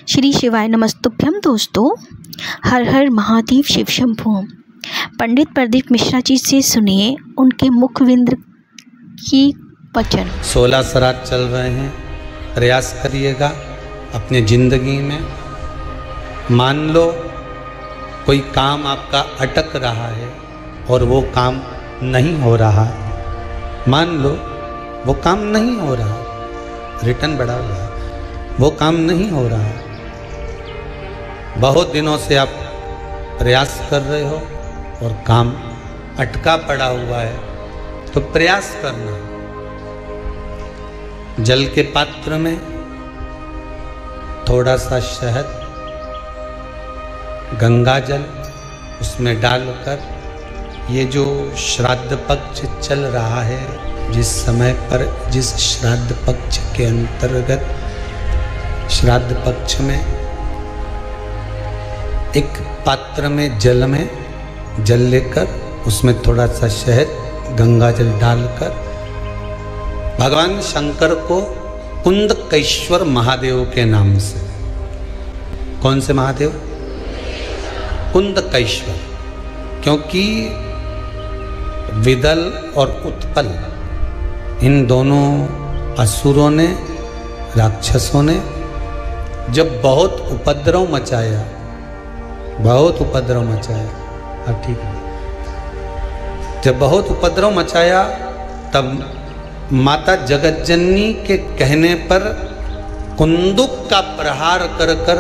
श्री शिवाय नमस्तुभ्यम दोस्तों। हर हर महादेव शिव शंभो। पंडित प्रदीप मिश्रा जी से सुनिए उनके मुखविंद की वचन। 16 श्राद्ध चल रहे हैं, प्रयास करिएगा अपनी जिंदगी में। मान लो कोई काम आपका अटक रहा है और वो काम नहीं हो रहा, मान लो वो काम नहीं हो रहा, रिटर्न बढ़ा हुआ है, वो काम नहीं हो रहा, बहुत दिनों से आप प्रयास कर रहे हो और काम अटका पड़ा हुआ है, तो प्रयास करना। जल के पात्र में थोड़ा सा शहद, गंगा जल उसमें डालकर, ये जो श्राद्ध पक्ष चल रहा है, जिस समय पर जिस श्राद्ध पक्ष के अंतर्गत श्राद्ध पक्ष में एक पात्र में जल लेकर उसमें थोड़ा सा शहद, गंगा जल डालकर भगवान शंकर को कुंदकेश्वर महादेव के नाम से, कौन से महादेव? कुंदकेश्वर, क्योंकि विदल और उत्पल इन दोनों असुरों ने, राक्षसों ने जब बहुत उपद्रव मचाया, हाँ ठीक है, जब बहुत उपद्रव मचाया तब माता जगतजननी के कहने पर कुंदुक का प्रहार कर कर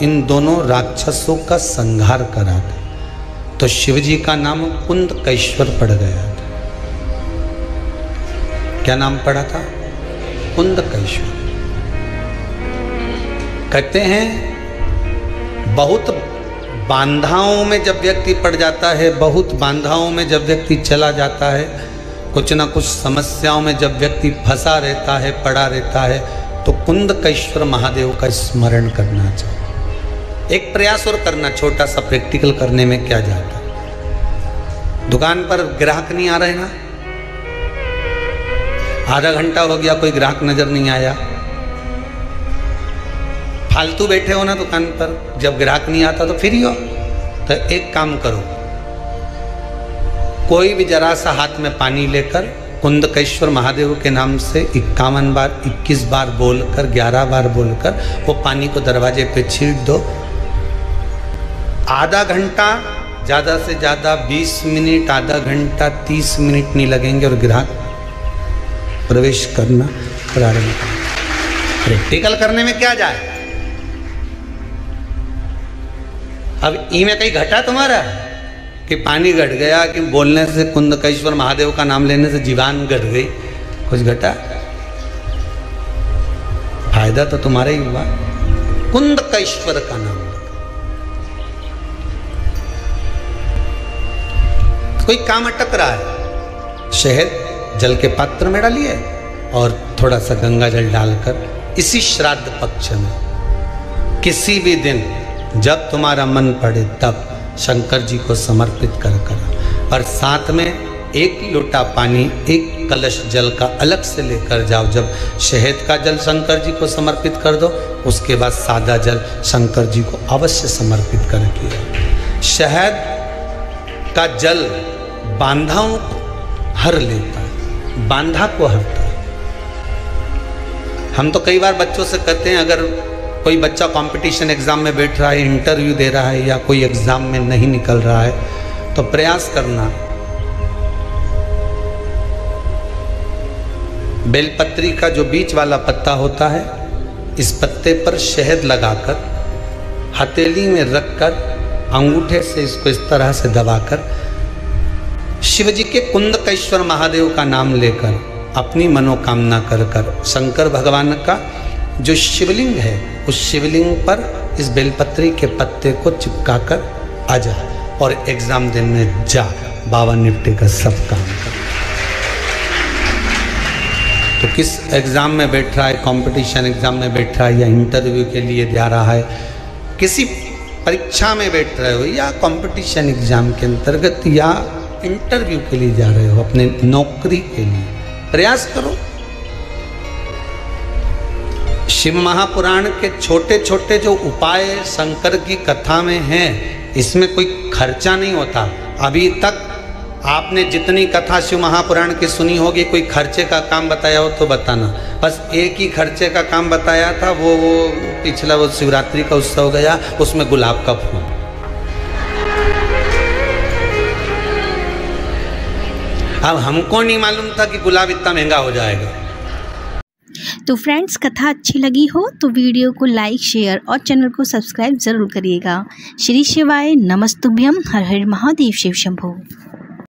इन दोनों राक्षसों का संहार करा था। तो शिवजी का नाम कुंदकेश्वर पड़ गया था। क्या नाम पड़ा था? कुंदकेश्वर। कहते हैं बहुत बांधाओं में जब व्यक्ति पड़ जाता है, बहुत बांधाओं में जब व्यक्ति चला जाता है, कुछ ना कुछ समस्याओं में जब व्यक्ति फंसा रहता है, पड़ा रहता है, तो कुंदकेश्वर महादेव का स्मरण करना चाहिए। एक प्रयास और करना, छोटा सा प्रैक्टिकल करने में क्या जाता है। दुकान पर ग्राहक नहीं आ रहे ना, आधा घंटा हो गया, कोई ग्राहक नजर नहीं आया, फालतू बैठे हो ना दुकान पर, जब ग्राहक नहीं आता तो फ्री हो, तो एक काम करो, कोई भी जरा सा हाथ में पानी लेकर कुंदकेश्वर महादेव के नाम से 51 बार, 21 बार बोलकर, 11 बार बोलकर वो पानी को दरवाजे पे छींट दो। आधा घंटा, ज़्यादा से ज़्यादा 20 मिनट, आधा घंटा 30 मिनट नहीं लगेंगे और ग्राहक प्रवेश करना प्रारंभ करें। प्रैक्टिकल करने में क्या जाए। अब ई में कहीं घटा तुम्हारा कि पानी घट गया, कि बोलने से, कुंदकेश्वर महादेव का नाम लेने से जीवान घट गई, कुछ घटा? फायदा तो तुम्हारा ही हुआ। कुंदकेश्वर का नाम, कोई काम अटक रहा है, शहद जल के पात्र में डालिए और थोड़ा सा गंगा जल डालकर इसी श्राद्ध पक्ष में किसी भी दिन जब तुम्हारा मन पड़े तब शंकर जी को समर्पित कर और साथ में एक लोटा पानी, एक कलश जल का अलग से लेकर जाओ। जब शहद का जल शंकर जी को समर्पित कर दो, उसके बाद सादा जल शंकर जी को अवश्य समर्पित करके। शहद का जल बांधाओं को हर लेता है, बांधा को हरता है। हम तो कई बार बच्चों से कहते हैं, अगर कोई बच्चा कंपटीशन एग्जाम में बैठ रहा है, इंटरव्यू दे रहा है, या कोई एग्जाम में नहीं निकल रहा है, तो प्रयास करना, बेलपत्री का जो बीच वाला पत्ता होता है, इस पत्ते पर शहद लगाकर हथेली में रखकर अंगूठे से इसको इस तरह से दबाकर शिवजी के कुंदकेश्वर महादेव का नाम लेकर अपनी मनोकामना कर शंकर भगवान का जो शिवलिंग है, उस शिवलिंग पर इस बेलपत्री के पत्ते को चिपकाकर आ जा और एग्जाम देने जा, बाबा निपटे का सब काम कर। तो किस एग्जाम में बैठ रहा है, कंपटीशन एग्जाम में बैठ रहा है, या इंटरव्यू के लिए जा रहा है, किसी परीक्षा में बैठ रहे हो, या कंपटीशन एग्जाम के अंतर्गत, या इंटरव्यू के लिए जा रहे हो, अपने नौकरी के लिए, प्रयास करो शिव महापुराण के छोटे छोटे जो उपाय शंकर की कथा में हैं, इसमें कोई खर्चा नहीं होता। अभी तक आपने जितनी कथा शिव महापुराण की सुनी होगी, कोई खर्चे का काम बताया हो तो बताना। बस एक ही खर्चे का काम बताया था, वो पिछला वो शिवरात्रि का उत्सव गया, उसमें गुलाब का फूल। अब हमको नहीं मालूम था कि गुलाब इतना महंगा हो जाएगा। तो फ्रेंड्स, कथा अच्छी लगी हो तो वीडियो को लाइक, शेयर और चैनल को सब्सक्राइब ज़रूर करिएगा। श्री शिवाय नमस्तुभ्यम। हर हर महादेव। शिव शंभो।